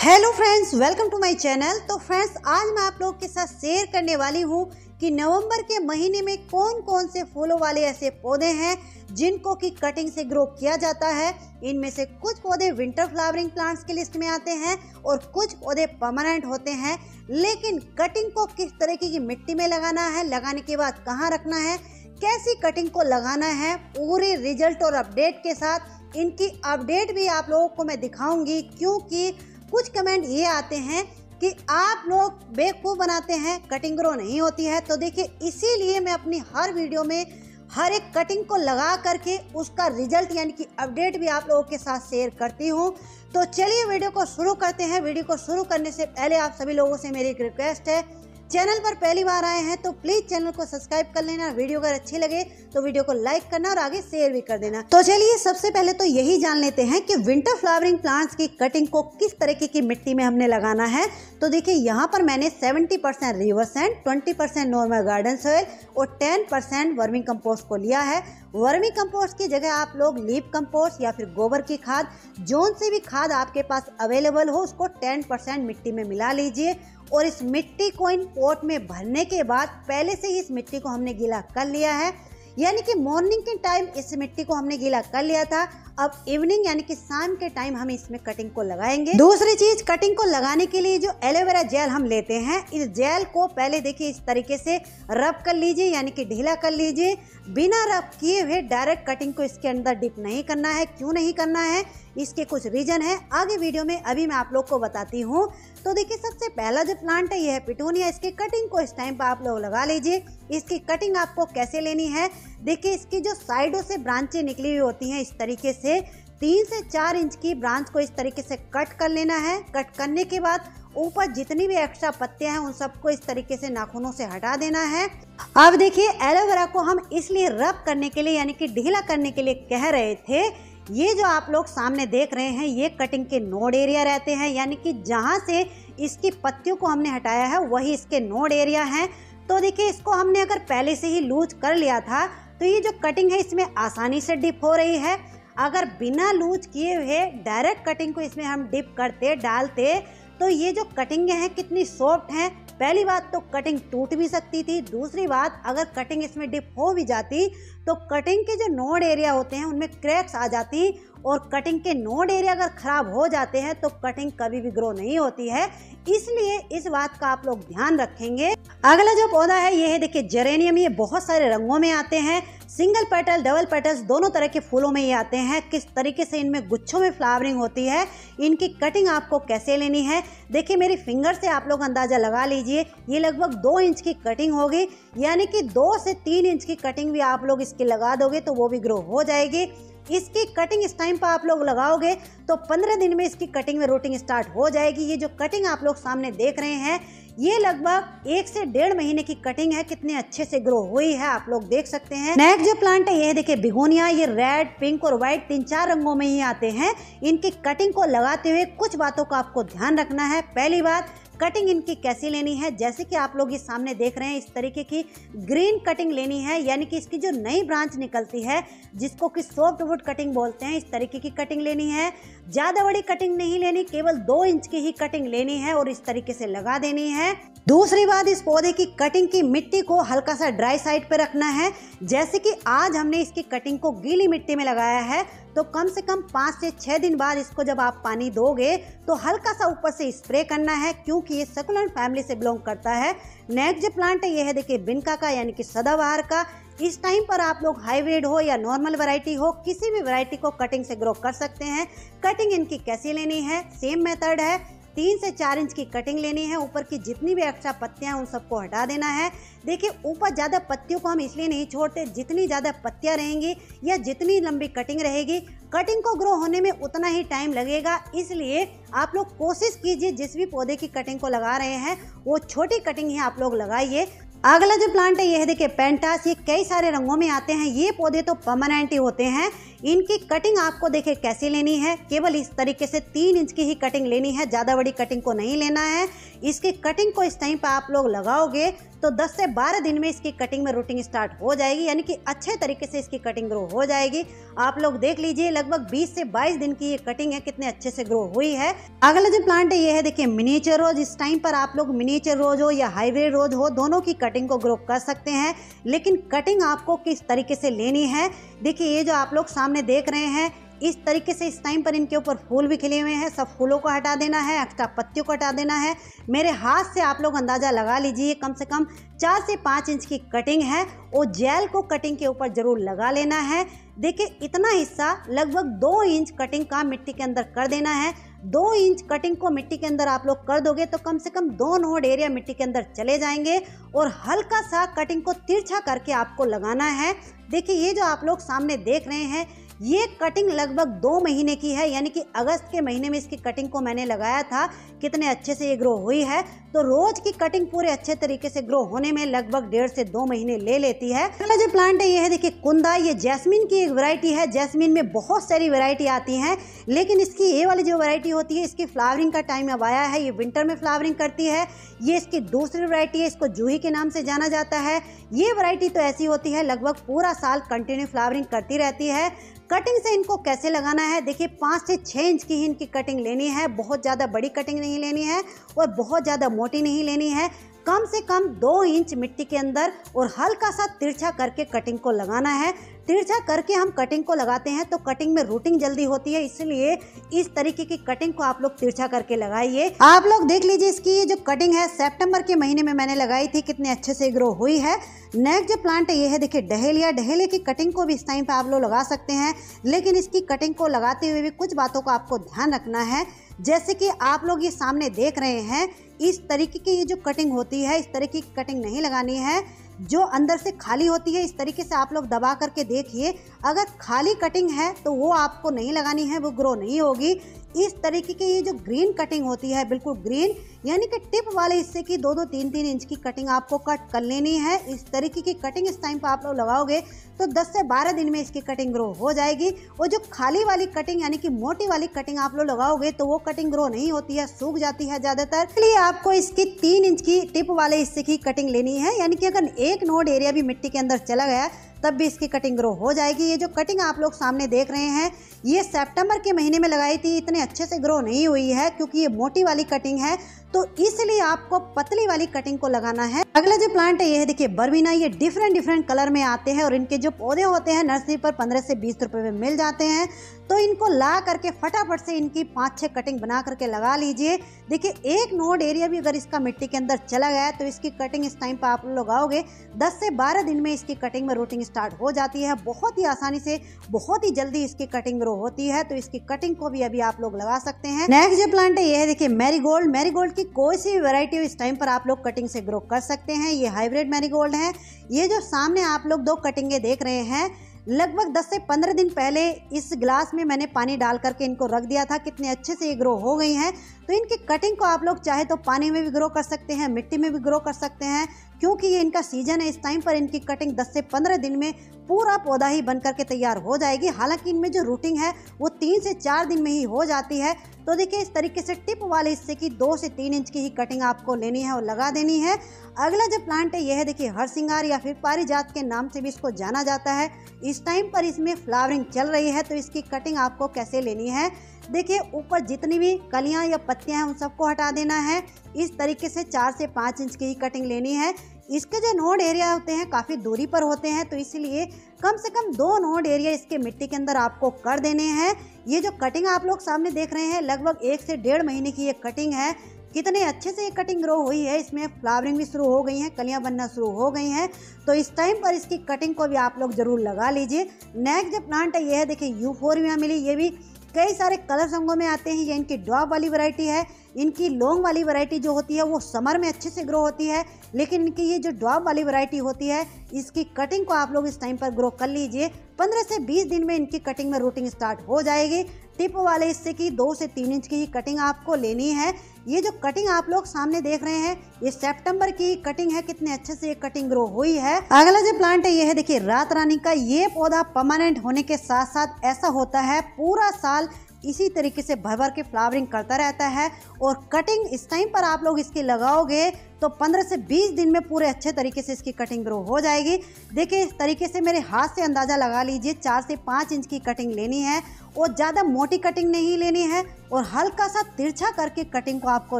Hello friends, welcome to my channel. तो friends, आज मैं आप लोगों के साथ शेयर करने वाली हूँ कि नवंबर के महीने में कौन कौन से फूलों वाले ऐसे पौधे हैं जिनको की कटिंग से ग्रो किया जाता है। इनमें से कुछ पौधे विंटर फ्लावरिंग प्लांट्स की लिस्ट में आते हैं और कुछ पौधे परमानेंट होते हैं। लेकिन कटिंग को किस तरीके की मिट्टी में लगाना है, लगाने के बाद कहाँ रखना है, कैसी कटिंग को लगाना है, पूरे रिजल्ट और अपडेट के साथ इनकी अपडेट भी आप लोगों को मैं दिखाऊंगी। क्योंकि कुछ कमेंट ये आते हैं कि आप लोग बेवकूफ़ बनाते हैं, कटिंग ग्रो नहीं होती है। तो देखिए, इसीलिए मैं अपनी हर वीडियो में हर एक कटिंग को लगा करके उसका रिजल्ट यानी कि अपडेट भी आप लोगों के साथ शेयर करती हूँ। तो चलिए वीडियो को शुरू करते हैं। वीडियो को शुरू करने से पहले आप सभी लोगों से मेरी एक रिक्वेस्ट है, चैनल पर पहली बार आए हैं तो प्लीज चैनल को सब्सक्राइब कर लेना। वीडियो अगर अच्छी लगे तो वीडियो को लाइक करना और आगे शेयर भी कर देना। तो चलिए सबसे पहले तो यही जान लेते हैं कि विंटर फ्लावरिंग प्लांट्स की कटिंग को किस तरीके की मिट्टी में हमने लगाना है। तो देखिए, यहाँ पर मैंने 70% river sand, 20% normal garden soil और 10% वर्मी कंपोस्ट को लिया है। वर्मी कंपोस्ट की जगह आप लोग लीफ कंपोस्ट या फिर गोबर की खाद, जोन से भी खाद आपके पास अवेलेबल हो, उसको 10% मिट्टी में मिला लीजिए। और इस मिट्टी को इन पॉट में भरने के बाद पहले से ही इस मिट्टी को हमने गीला कर लिया है, यानी कि मॉर्निंग के टाइम इस मिट्टी को हमने गीला कर लिया था। अब इवनिंग यानी कि शाम के टाइम हम इसमें कटिंग को लगाएंगे। दूसरी चीज, कटिंग को लगाने के लिए जो एलोवेरा जेल हम लेते हैं, इस जेल को पहले देखिए इस तरीके से रब कर लीजिए, यानी कि ढीला कर लीजिए। बिना रब किए हुए डायरेक्ट कटिंग को इसके अंदर डिप नहीं करना है। क्यों नहीं करना है, इसके कुछ रीजन है, आगे वीडियो में अभी मैं आप लोग को बताती हूँ। तो देखिए, सबसे पहला जो प्लांट है ये है पिटूनिया। इसकी कटिंग को इस टाइम पर आप लोग लगा लीजिए। इसकी कटिंग आपको कैसे लेनी है, देखिए इसकी जो साइडों से ब्रांचें निकली हुई होती हैं, इस तरीके से 3 से 4 इंच की ब्रांच को इस तरीके से कट कर लेना है। कट करने के बाद ऊपर जितनी भी एक्स्ट्रा पत्तियां हैं उन सबको इस तरीके से नाखूनों से हटा देना है। अब देखिए, एलोवेरा को हम इसलिए रब करने के लिए यानी कि ढीला करने के लिए कह रहे थे। ये जो आप लोग सामने देख रहे हैं, ये कटिंग के नोड एरिया रहते हैं, यानी कि जहाँ से इसकी पत्तियों को हमने हटाया है वही इसके नोड एरिया हैं। तो देखिए, इसको हमने अगर पहले से ही लूज कर लिया था तो ये जो कटिंग है इसमें आसानी से डिप हो रही है। अगर बिना लूज किए हुए डायरेक्ट कटिंग को इसमें हम डिप करते डालते तो ये जो कटिंगें हैं कितनी सॉफ्ट हैं। पहली बात तो कटिंग टूट भी सकती थी, दूसरी बात अगर कटिंग इसमें डिप हो भी जाती तो कटिंग के जो नोड एरिया होते हैं उनमें क्रैक्स आ जाती, और कटिंग के नोड एरिया अगर खराब हो जाते हैं तो कटिंग कभी भी ग्रो नहीं होती है। इसलिए इस बात का आप लोग ध्यान रखेंगे। अगला जो पौधा है ये है, देखिए जेरेनियम। ये बहुत सारे रंगों में आते हैं, सिंगल पेटल, डबल पेटल्स, दोनों तरह के फूलों में ये आते हैं। किस तरीके से इनमें गुच्छों में फ्लावरिंग होती है, इनकी कटिंग आपको कैसे लेनी है, देखिए मेरी फिंगर से आप लोग अंदाजा लगा लीजिए। ये लगभग 2 इंच की कटिंग होगी, यानी कि 2 से 3 इंच की कटिंग भी आप लोग इसकी लगा दोगे तो वो भी ग्रो हो जाएगी। इसकी कटिंग इस टाइम पर आप लोग लगाओगे तो 15 दिन में इसकी कटिंग में रूटिंग स्टार्ट हो जाएगी। ये जो कटिंग आप लोग सामने देख रहे हैं ये लगभग 1 से 1.5 महीने की कटिंग है। कितने अच्छे से ग्रो हुई है आप लोग देख सकते हैं। नेक्स्ट जो प्लांट है ये देखिए बिगोनिया। ये रेड, पिंक और व्हाइट 3-4 रंगों में ही आते हैं। इनकी कटिंग को लगाते हुए कुछ बातों का आपको ध्यान रखना है। पहली बात, कटिंग इनकी कैसी लेनी है, जैसे कि आप लोग ये सामने देख रहे हैं इस तरीके की ग्रीन कटिंग लेनी है, यानी कि इसकी जो नई ब्रांच निकलती है जिसको कि सॉफ्ट वुड कटिंग बोलते हैं, इस तरीके की कटिंग लेनी है। ज़्यादा बड़ी कटिंग नहीं लेनी, केवल 2 इंच की ही कटिंग लेनी है और इस तरीके से लगा देनी है। दूसरी बात, इस पौधे की कटिंग की मिट्टी को हल्का सा ड्राई साइड पे रखना है। जैसे कि आज हमने इसकी कटिंग को गीली मिट्टी में लगाया है तो कम से कम 5 से 6 दिन बाद इसको जब आप पानी दोगे तो हल्का सा ऊपर से स्प्रे करना है, क्योंकि ये सक्युलेंट फैमिली से बिलोंग करता है। नेक्स्ट जो प्लांट है ये है देखिए बिनका का, यानी कि सदाबहार का। इस टाइम पर आप लोग हाइब्रिड हो या नॉर्मल वैरायटी हो, किसी भी वैरायटी को कटिंग से ग्रो कर सकते हैं। कटिंग इनकी कैसी लेनी है, सेम मेथड है। 3 से 4 इंच की कटिंग लेनी है। ऊपर की जितनी भी एक्स्ट्रा पत्तियां उन सबको हटा देना है। देखिए, ऊपर ज़्यादा पत्तियों को हम इसलिए नहीं छोड़ते, जितनी ज़्यादा पत्तियां रहेंगी या जितनी लंबी कटिंग रहेगी, कटिंग को ग्रो होने में उतना ही टाइम लगेगा। इसलिए आप लोग कोशिश कीजिए जिस भी पौधे की कटिंग को लगा रहे हैं वो छोटी कटिंग ही आप लोग लगाइए। अगला जो प्लांट है ये है देखिए पेंटास। ये कई सारे रंगों में आते हैं। ये पौधे तो परमानेंट ही होते हैं। इनकी कटिंग आपको देखिए कैसे लेनी है, केवल इस तरीके से 3 इंच की ही कटिंग लेनी है, ज़्यादा बड़ी कटिंग को नहीं लेना है। इसकी कटिंग को इस टाइम पर आप लोग लगाओगे तो 10 से 12 दिन में इसकी कटिंग में रूटिंग स्टार्ट हो जाएगी, यानी कि अच्छे तरीके से इसकी कटिंग ग्रो हो जाएगी। आप लोग देख लीजिए लगभग 20 से 22 दिन की ये कटिंग है, कितने अच्छे से ग्रो हुई है। अगला जो प्लांट है ये है देखिए मिनिएचर रोज। इस टाइम पर आप लोग मिनिएचर रोज हो या हाइब्रिड रोज हो, दोनों की कटिंग को ग्रो कर सकते हैं, लेकिन कटिंग आपको किस तरीके से लेनी है। देखिए ये जो आप लोग सामने देख रहे हैं इस तरीके से, इस टाइम पर इनके ऊपर फूल भी खिले हुए हैं, सब फूलों को हटा देना है, एक्स्ट्रा पत्तियों को हटा देना है। मेरे हाथ से आप लोग अंदाज़ा लगा लीजिए कम से कम 4 से 5 इंच की कटिंग है और जेल को कटिंग के ऊपर जरूर लगा लेना है। देखिए इतना हिस्सा लगभग 2 इंच कटिंग का मिट्टी के अंदर कर देना है। 2 इंच कटिंग को मिट्टी के अंदर आप लोग कर दोगे तो कम से कम 2 नोड एरिया मिट्टी के अंदर चले जाएंगे और हल्का सा कटिंग को तिरछा करके आपको लगाना है। देखिए ये जो आप लोग सामने देख रहे हैं ये कटिंग लगभग 2 महीने की है, यानी कि अगस्त के महीने में इसकी कटिंग को मैंने लगाया था। कितने अच्छे से ये ग्रो हुई है। तो रोज की कटिंग पूरे अच्छे तरीके से ग्रो होने में लगभग 1.5 से 2 महीने ले लेती है। अगला जो प्लांट है ये है देखिए कुंदा। ये जैस्मिन की एक वैरायटी है। जैस्मिन में बहुत सारी वैरायटी आती हैं, लेकिन इसकी ये वाली जो वैरायटी होती है इसकी फ्लावरिंग का टाइम अब आया है। ये विंटर में फ्लावरिंग करती है। ये इसकी दूसरी वैरायटी है, इसको जूही के नाम से जाना जाता है। ये वैरायटी तो ऐसी होती है लगभग पूरा साल कंटिन्यू फ्लावरिंग करती रहती है। कटिंग से इनको कैसे लगाना है, देखिए 5 से 6 इंच की ही इनकी कटिंग लेनी है। बहुत ज़्यादा बड़ी कटिंग नहीं लेनी है और बहुत ज़्यादा मोटी नहीं लेनी है। कम से कम 2 इंच मिट्टी के अंदर और हल्का सा तिरछा करके कटिंग को लगाना है। तिरछा करके हम कटिंग को लगाते हैं तो कटिंग में रूटिंग जल्दी होती है, इसलिए इस तरीके की कटिंग को आप लोग तिरछा करके लगाइए। आप लोग देख लीजिए इसकी ये जो कटिंग है सितंबर के महीने में मैंने लगाई थी, कितने अच्छे से ग्रो हुई है। नेक्स्ट जो प्लांट है ये है देखिए डहेलिया। डहेलिया की कटिंग को भी इस टाइम पे आप लोग लगा सकते हैं, लेकिन इसकी कटिंग को लगाते हुए भी कुछ बातों का आपको ध्यान रखना है। जैसे कि आप लोग ये सामने देख रहे हैं इस तरीके की ये जो कटिंग होती है, इस तरीके की कटिंग नहीं लगानी है। जो अंदर से खाली होती है इस तरीके से आप लोग दबा करके देखिए, अगर खाली कटिंग है तो वो आपको नहीं लगानी है, वो ग्रो नहीं होगी। इस तरीके की ये जो ग्रीन कटिंग होती है, बिल्कुल ग्रीन, यानी कि टिप वाले हिस्से की 2-2, 3-3 इंच की कटिंग आपको कट कर लेनी है। इस तरीके की कटिंग इस टाइम पर आप लोग लगाओगे तो 10 से 12 दिन में इसकी कटिंग ग्रो हो जाएगी। और जो खाली वाली कटिंग यानी कि मोटी वाली कटिंग आप लोग लगाओगे तो वो कटिंग ग्रो नहीं होती है, सूख जाती है ज़्यादातर। इसलिए आपको इसकी 3 इंच की टिप वाले हिस्से की कटिंग लेनी है, यानी कि अगर एक नोड एरिया भी मिट्टी के अंदर चला गया तब भी इसकी कटिंग ग्रो हो जाएगी। ये जो कटिंग आप लोग सामने देख रहे हैं ये सितंबर के महीने में लगाई थी, इतने अच्छे से ग्रो नहीं हुई है क्योंकि ये मोटी वाली कटिंग है, तो इसलिए आपको पतली वाली कटिंग को लगाना है। अगला जो प्लांट है ये है देखिए बर्बिना। ये डिफरेंट कलर में आते हैं और इनके जो पौधे होते हैं नर्सरी पर 15 से 20 रुपए में मिल जाते हैं। तो इनको ला करके फटाफट से इनकी 5-6 कटिंग बना करके लगा लीजिए। देखिए एक नोड एरिया भी अगर इसका मिट्टी के अंदर चला गया है तो इसकी कटिंग इस टाइम पर आप लोग लगाओगे 10 से 12 दिन में इसकी कटिंग में रूटिंग स्टार्ट हो जाती है। बहुत ही आसानी से, बहुत ही जल्दी इसकी कटिंग ग्रो होती है, तो इसकी कटिंग को भी अभी आप लोग लगा सकते हैं। नेक्स्ट जो प्लांट है ये है देखिए मैरीगोल्ड। मैरीगोल्ड की कोई सी वैरायटी इस टाइम पर आप लोग कटिंग से ग्रो कर सकते हैं। ये हाइब्रिड मैरीगोल्ड है। ये जो सामने आप लोग 2 कटिंगे देख रहे हैं, लगभग 10 से 15 दिन पहले इस गिलास में मैंने पानी डाल करके इनको रख दिया था। कितने अच्छे से ये ग्रो हो गई हैं। तो इनकी कटिंग को आप लोग चाहे तो पानी में भी ग्रो कर सकते हैं, मिट्टी में भी ग्रो कर सकते हैं, क्योंकि ये इनका सीजन है। इस टाइम पर इनकी कटिंग 10 से 15 दिन में पूरा पौधा ही बन करके तैयार हो जाएगी। हालांकि इनमें जो रूटिंग है वो 3 से 4 दिन में ही हो जाती है। तो देखिए इस तरीके से टिप वाले हिस्से की 2 से 3 इंच की ही कटिंग आपको लेनी है और लगा देनी है। अगला जो प्लांट है यह है देखिए हरसिंगार या फिर पारिजात के नाम से भी इसको जाना जाता है। इस टाइम पर इसमें फ्लावरिंग चल रही है, तो इसकी कटिंग आपको कैसे लेनी है, देखिए ऊपर जितनी भी कलियां या पत्तियां हैं उन सबको हटा देना है। इस तरीके से 4 से 5 इंच की ही कटिंग लेनी है। इसके जो नोड एरिया होते हैं काफ़ी दूरी पर होते हैं, तो इसलिए कम से कम 2 नोड एरिया इसके मिट्टी के अंदर आपको कर देने हैं। ये जो कटिंग आप लोग सामने देख रहे हैं लगभग 1 से 1.5 महीने की ये कटिंग है। कितने अच्छे से ये कटिंग ग्रो हुई है। इसमें फ्लावरिंग भी शुरू हो गई है, कलियां बनना शुरू हो गई हैं। तो इस टाइम पर इसकी कटिंग को भी आप लोग जरूर लगा लीजिए। नेक्स्ट जो प्लांट है ये है देखिए यूफोर्बिया मिली। ये भी कई सारे कलर रंगों में आते हैं। ये इनकी ड्रॉप वाली वैरायटी है। इनकी लॉन्ग वाली वैरायटी जो होती है वो समर में अच्छे से ग्रो होती है, लेकिन इनकी ये जो ड्रॉप वाली वैरायटी होती है इसकी कटिंग को आप लोग इस टाइम पर ग्रो कर लीजिए। 15 से 20 दिन में इनकी कटिंग में रूटिंग स्टार्ट हो जाएगी। टिप वाले हिस्से की 2 से 3 इंच की ही कटिंग आपको लेनी है। ये जो कटिंग आप लोग सामने देख रहे हैं ये सितंबर की कटिंग है। कितने अच्छे से ये कटिंग ग्रो हुई है। अगला जो प्लांट है ये है देखिए रात रानी का। ये पौधा परमानेंट होने के साथ साथ ऐसा होता है पूरा साल इसी तरीके से भर भर के फ्लावरिंग करता रहता है। और कटिंग इस टाइम पर आप लोग इसकी लगाओगे तो 15 से 20 दिन में पूरे अच्छे तरीके से इसकी कटिंग ग्रो हो जाएगी। देखिए इस तरीके से मेरे हाथ से अंदाज़ा लगा लीजिए 4 से 5 इंच की कटिंग लेनी है और ज़्यादा मोटी कटिंग नहीं लेनी है और हल्का सा तिरछा करके कटिंग को आपको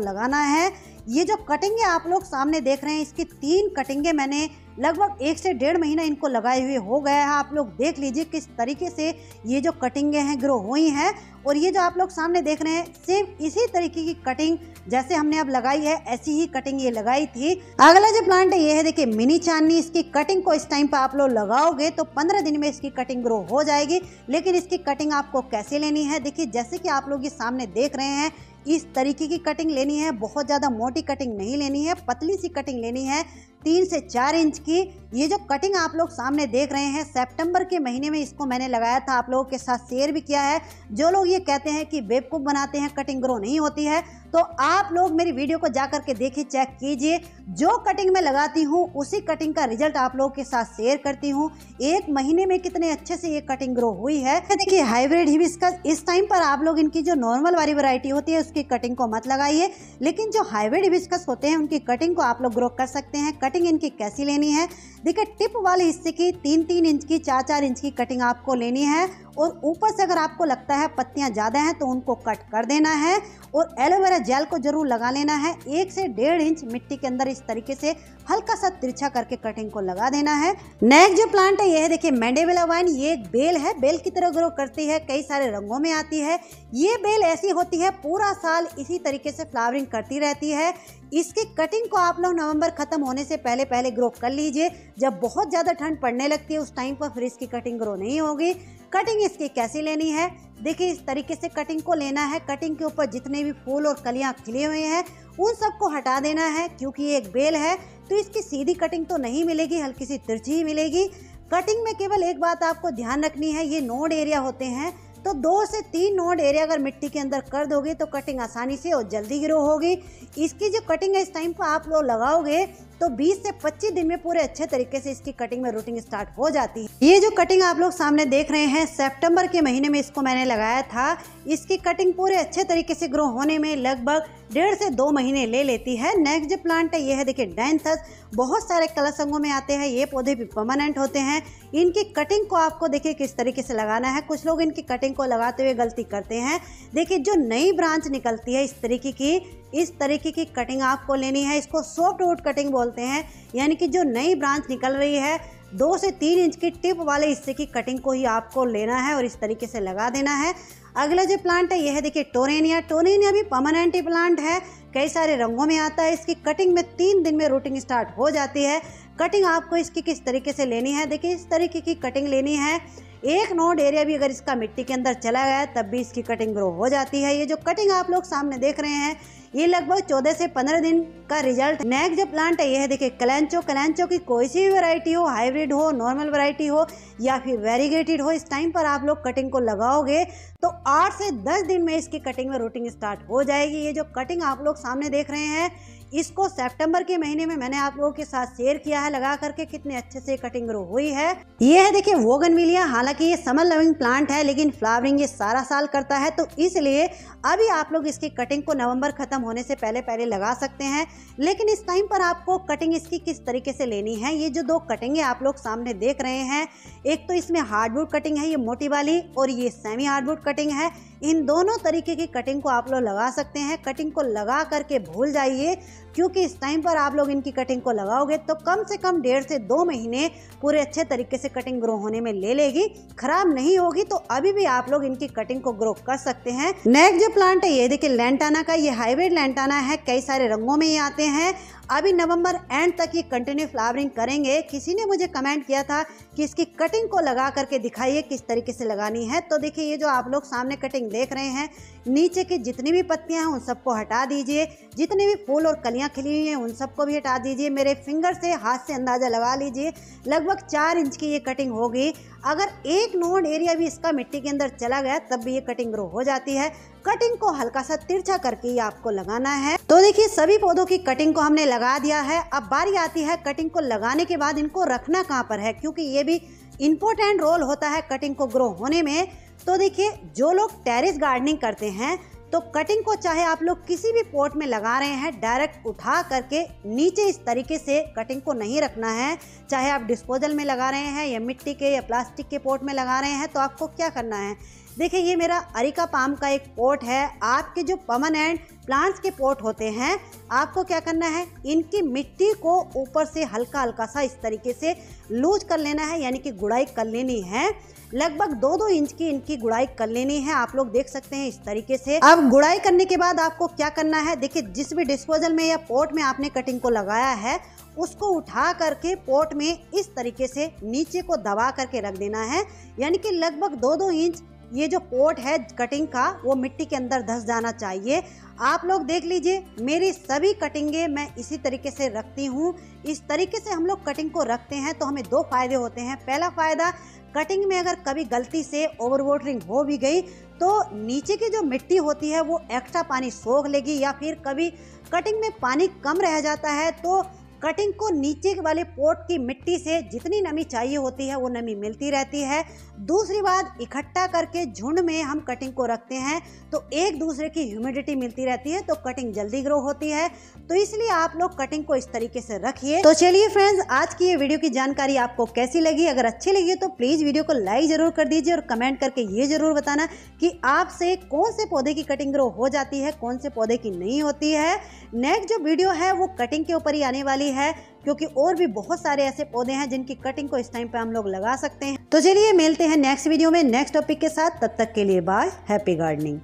लगाना है। ये जो कटिंगें आप लोग सामने देख रहे हैं, इसकी 3 कटिंगें मैंने लगभग 1 से 1.5 महीना इनको लगाए हुए हो गया है। आप लोग देख लीजिए किस तरीके से ये जो कटिंगें हैं ग्रो हुई हैं। और ये जो आप लोग सामने देख रहे हैं सेम इसी तरीके की कटिंग जैसे हमने अब लगाई है, ऐसी ही कटिंग ये लगाई थी। अगला जो प्लांट है ये है देखिए मिनी चांदनी। इसकी कटिंग को इस टाइम पर आप लोग लगाओगे तो 15 दिन में इसकी कटिंग ग्रो हो जाएगी। लेकिन इसकी कटिंग आपको कैसे लेनी है, देखिए जैसे कि आप लोग ये सामने देख रहे हैं इस तरीके की कटिंग लेनी है। बहुत ज़्यादा मोटी कटिंग नहीं लेनी है, पतली सी कटिंग लेनी है 3 से 4 इंच की। ये जो कटिंग आप लोग सामने देख रहे हैं सितंबर के महीने में इसको मैंने लगाया था, आप लोगों के साथ शेयर भी किया है। जो लोग ये कहते हैं कि बेवकूफ़ बनाते हैं, कटिंग ग्रो नहीं होती है, तो आप लोग मेरी वीडियो को जा करके देखिए, चेक कीजिए। जो कटिंग मैं लगाती हूँ उसी कटिंग का रिजल्ट आप लोगों के साथ शेयर करती हूँ। 1 महीने में कितने अच्छे से ये कटिंग ग्रो हुई है। देखिए हाइब्रिड हिबिस्कस, इस टाइम पर आप लोग इनकी जो नॉर्मल वाली वैरायटी होती है उसकी कटिंग को मत लगाइए, लेकिन जो हाइब्रिड हिबिस्कस होते हैं उनकी कटिंग को आप लोग ग्रो कर सकते हैं। कटिंग इनकी कैसी लेनी है, देखिए टिप वाले हिस्से की 3-3 इंच की 4-4 इंच की कटिंग आपको लेनी है और ऊपर से अगर आपको लगता है पत्तियां ज़्यादा हैं तो उनको कट कर देना है। और एलोवेरा जेल को जरूर लगा लेना है। 1 से 1.5 इंच मिट्टी के अंदर इस तरीके से हल्का सा तिरछा करके कटिंग को लगा देना है। नेक्स्ट जो प्लांट है ये है देखिए मैंडेविला वाइन। ये एक बेल है, बेल की तरह ग्रो करती है, कई सारे रंगों में आती है। ये बेल ऐसी होती है पूरा साल इसी तरीके से फ्लावरिंग करती रहती है। इसकी कटिंग को आप लोग नवंबर खत्म होने से पहले पहले ग्रो कर लीजिए। जब बहुत ज़्यादा ठंड पड़ने लगती है उस टाइम पर फिर इसकी कटिंग ग्रो नहीं होगी। कटिंग इसकी कैसी लेनी है, देखिए इस तरीके से कटिंग को लेना है। कटिंग के ऊपर जितने भी फूल और कलियां खिले हुए हैं उन सबको हटा देना है, क्योंकि ये एक बेल है तो इसकी सीधी कटिंग तो नहीं मिलेगी, हल्की सी तिरछी ही मिलेगी। कटिंग में केवल एक बात आपको ध्यान रखनी है, ये नोड एरिया होते हैं तो 2 से 3 नोड एरिया अगर मिट्टी के अंदर कर दोगे तो कटिंग आसानी से और जल्दी ग्रो होगी। इसकी जो कटिंग है इस टाइम पर आप लोग लगाओगे तो 20 से 25 दिन में पूरे अच्छे तरीके से इसकी कटिंग में रूटिंग स्टार्ट हो जाती है। ये जो कटिंग आप लोग सामने देख रहे हैं सितंबर के महीने में इसको मैंने लगाया था। इसकी कटिंग पूरे अच्छे तरीके से ग्रो होने में लगभग 1.5 से 2 महीने ले लेती है। नेक्स्ट जो प्लांट है ये है देखिए डायंथस। बहुत सारे कलर संगों में आते हैं, ये पौधे भी परमानेंट होते हैं। इनकी कटिंग को आपको देखिए किस तरीके से लगाना है। कुछ लोग इनकी कटिंग को लगाते हुए गलती करते हैं। देखिए जो नई ब्रांच निकलती है इस तरीके की कटिंग आपको लेनी है। इसको सॉफ्ट वुड कटिंग बोलते हैं, यानी कि जो नई ब्रांच निकल रही है 2 से 3 इंच की टिप वाले हिस्से की कटिंग को ही आपको लेना है और इस तरीके से लगा देना है। अगला जो प्लांट है यह है देखिए टोरेनिया। टोरेनिया भी परमानेंट प्लांट है, कई सारे रंगों में आता है। इसकी कटिंग में 3 दिन में रूटिंग स्टार्ट हो जाती है। कटिंग आपको इसकी किस तरीके से लेनी है, देखिए इस तरीके की कटिंग लेनी है। 1 नोड एरिया भी अगर इसका मिट्टी के अंदर चला गया तब भी इसकी कटिंग ग्रो हो जाती है। ये जो कटिंग आप लोग सामने देख रहे हैं ये लगभग 14 से 15 दिन का रिजल्ट। नेक्स्ट जो प्लांट है ये है देखिए कलेंचो। कलेंचो की कोई सी भी वैरायटी हो, हाइब्रिड हो, नॉर्मल वैरायटी हो या फिर वेरीगेटेड हो, इस टाइम पर आप लोग कटिंग को लगाओगे तो 8 से 10 दिन में इसकी कटिंग में रूटिंग स्टार्ट हो जाएगी। ये जो कटिंग आप लोग सामने देख रहे हैं इसको सितंबर के महीने में मैंने आप लोगों के साथ शेयर किया है, लगा करके कितने अच्छे से कटिंग ग्रो हुई है। ये है देखिए बोगनविलिया। हालांकि ये समर लविंग प्लांट है लेकिन फ्लावरिंग ये सारा साल करता है, तो इसलिए अभी आप लोग इसकी कटिंग को नवंबर खत्म होने से पहले पहले लगा सकते हैं। लेकिन इस टाइम पर आपको कटिंग इसकी किस तरीके से लेनी है, ये जो 2 कटिंग आप लोग सामने देख रहे हैं, एक तो इसमें हार्डवुड कटिंग है ये मोटी वाली, और ये सेमी हार्डवुड कटिंग है। इन दोनों तरीके की कटिंग को आप लोग लगा सकते हैं। कटिंग को लगा करके भूल जाइए, क्योंकि इस टाइम पर आप लोग इनकी कटिंग को लगाओगे तो कम से कम 1.5 से 2 महीने पूरे अच्छे तरीके से कटिंग ग्रो होने में ले लेगी, खराब नहीं होगी। तो अभी भी आप लोग इनकी कटिंग को ग्रो कर सकते हैं। नेक्स्ट जो प्लांट है ये देखिए लैंटाना का। ये हाइब्रिड लैंटाना है, कई सारे रंगों में ये आते हैं। अभी नवंबर एंड तक ये कंटिन्यू फ्लावरिंग करेंगे। किसी ने मुझे कमेंट किया था कि इसकी कटिंग को लगा करके दिखाइए किस तरीके से लगानी है। तो देखिए ये जो आप लोग सामने कटिंग देख रहे हैं, नीचे की जितनी भी पत्तियां हैं उन सबको हटा दीजिए, जितने भी फूल और कलियां खिली हुई हैं उन सबको भी हटा दीजिए। मेरे फिंगर से, हाथ से अंदाज़ा लगा लीजिए, लगभग 4 इंच की ये कटिंग होगी। अगर 1 नोड एरिया भी इसका मिट्टी के अंदर चला गया तब भी ये कटिंग ग्रो हो जाती है। कटिंग को हल्का सा तिरछा करके ही आपको लगाना है। तो देखिए सभी पौधों की कटिंग को हमने लगा दिया है। अब बारी आती है कटिंग को लगाने के बाद इनको रखना कहाँ पर है, क्योंकि ये भी इम्पोर्टेंट रोल होता है कटिंग को ग्रो होने में। तो देखिए, जो लोग टेरेस गार्डनिंग करते हैं तो कटिंग को चाहे आप लोग किसी भी पॉट में लगा रहे हैं, डायरेक्ट उठा करके नीचे इस तरीके से कटिंग को नहीं रखना है। चाहे आप डिस्पोजल में लगा रहे हैं या मिट्टी के या प्लास्टिक के पॉट में लगा रहे हैं, तो आपको क्या करना है, देखिए ये मेरा अरिका पाम का एक पॉट है। आपके जो परमानेंट प्लांट्स के पॉट होते हैं, आपको क्या करना है, इनकी मिट्टी को ऊपर से हल्का हल्का सा इस तरीके से लूज कर लेना है, यानी कि गुड़ाई कर लेनी है। लगभग 2-2 इंच की इनकी गुड़ाई कर लेनी है। आप लोग देख सकते हैं इस तरीके से। अब गुड़ाई करने के बाद आपको क्या करना है, देखिए जिस भी डिस्पोजल में या पॉट में आपने कटिंग को लगाया है, उसको उठा करके पॉट में इस तरीके से नीचे को दबा करके रख देना है, यानी कि लगभग 2-2 इंच ये जो पॉट है कटिंग का, वो मिट्टी के अंदर धंस जाना चाहिए। आप लोग देख लीजिए, मेरी सभी कटिंगे मैं इसी तरीके से रखती हूँ। इस तरीके से हम लोग कटिंग को रखते हैं तो हमें 2 फायदे होते हैं। पहला फायदा, कटिंग में अगर कभी गलती से ओवर वाटरिंग हो भी गई तो नीचे की जो मिट्टी होती है वो एक्स्ट्रा पानी सोख लेगी, या फिर कभी कटिंग में पानी कम रह जाता है तो कटिंग को नीचे वाले पॉट की मिट्टी से जितनी नमी चाहिए होती है वो नमी मिलती रहती है। दूसरी बात, इकट्ठा करके झुंड में हम कटिंग को रखते हैं तो एक दूसरे की ह्यूमिडिटी मिलती रहती है, तो कटिंग जल्दी ग्रो होती है। तो इसलिए आप लोग कटिंग को इस तरीके से रखिए। तो चलिए फ्रेंड्स, आज की ये वीडियो की जानकारी आपको कैसी लगी? अगर अच्छी लगी तो प्लीज वीडियो को लाइक जरूर कर दीजिए और कमेंट करके ये जरूर बताना कि आपसे कौन से पौधे की कटिंग ग्रो हो जाती है, कौन से पौधे की नहीं होती है। नेक्स्ट जो वीडियो है वो कटिंग के ऊपर ही आने वाली है, क्योंकि और भी बहुत सारे ऐसे पौधे हैं जिनकी कटिंग को इस टाइम पे हम लोग लगा सकते हैं। तो चलिए मिलते हैं नेक्स्ट वीडियो में नेक्स्ट टॉपिक के साथ। तब तक के लिए बाय, हैप्पी गार्डनिंग।